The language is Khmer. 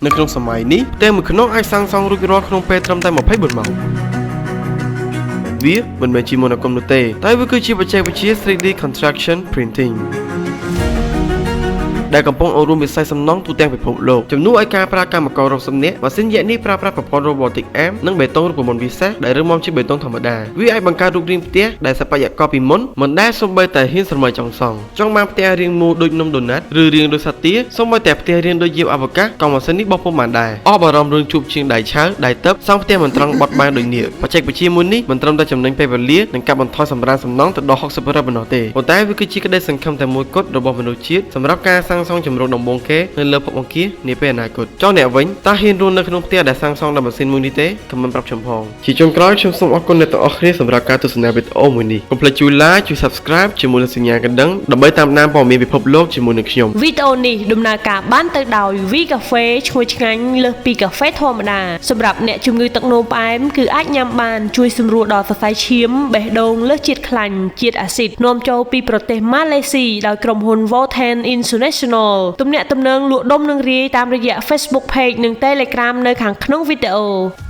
នៅក្នុងសម័យនេះផ្ទះមួយខ្នងអាចសាងសង់រួចរាល់ក្នុងពេលត្រឹមតែ24ម៉ោងវាមិនមែនជាមន្តអាគមនោះទេតែវាគឺជាបច្ចេកវិទ្យា 3D Construction Printing ដែលកំពុងអប់រំវិស័យសំណង់ទូទាំងពិភពលោកជំនួសឲ្យការប្រើកម្មកររាប់សិបនាក់ម៉ាស៊ីនយក្សនេះប្រើប្រាស់ប្រព័ន្ធ Robotic Arm និងបេតុងរូបមន្តពិសេសដែលរឹងមាំជាងបេតុងធម្មតាវាអាចបង្កើតរូបរាងផ្ទះដែលសិប្បករពីមុនមិនដែលសូម្បីតែហ៊ានស្រមើចង់សង់ចង់បានផ្ទះរាងមូលដូចនំដូណាត់ឬរាងដូចសត្វទាសូម្បីតែផ្ទះរាងដូចយាវអវកាសក៏ម៉ាស៊ីននេះបោះពុំបានដែរអបអារម្មណ៍រឿងជួបជាងដៃឆៅដៃទឹកសង់ផ្ទះមិនត្រង់បត់បែនដូចនេះបច្ចេកវិទ្យាមួយនេះមិនត្រឹមតែចំណេញពេលវេលានិងកាត់បន្ថយសម្រាមសំណង់ទៅដល់ 60% ប៉ុណ្ណោះទេប៉ុន្តែវាគឺជាក្តីសង្ឃឹមតែមួយគត់របស់មនុស្សជាតិសម្រាប់ការសាងសង់ជំរកដំបូងគេនៅលើភពអង្គារនាពេលអនាគតចុះអ្នកវិញតើហ៊ានរស់នៅក្នុងផ្ទះដែលសាងសង់ដោយម៉ាស៊ីនមួយនេះទេខមមិនប្រាប់ខ្ញុំផងជាចុងក្រោយខ្ញុំសូមអរគុណអ្នកទាំងអស់គ្នាសម្រាប់ការទស្សនាវីដេអូមួយនេះកុំភ្លេចជួយ like ជួយ subscribe ជាមួយនឹងសញ្ញាកណ្ដឹងដើម្បីតាមដានព័ត៌មានពិភពលោកជាមួយនឹងខ្ញុំវីដេអូនេះដំណើរការបានទៅដោយ V Cafe ឈ្ងុយឆ្ងាញ់លើសពីកាហ្វេធម្មតាសម្រាប់អ្នកជំងឺទឹកនោមផ្អែមគឺអាចញ៉ាំបានជួយសម្រួលដល់សរសៃឈាមបេះដូងលើសជាតិខ្លាញ់ជាតិអាស៊ីតនាំចូលពីប្រទេសម៉ាឡេស៊ីដោយក្រុមហ៊ុន Voltan International ទំនាក់ទំនងលក់ដុំនិងរាយតាមរយៈ Facebook Page និង Telegram នៅខាងក្នុងវីដេអូ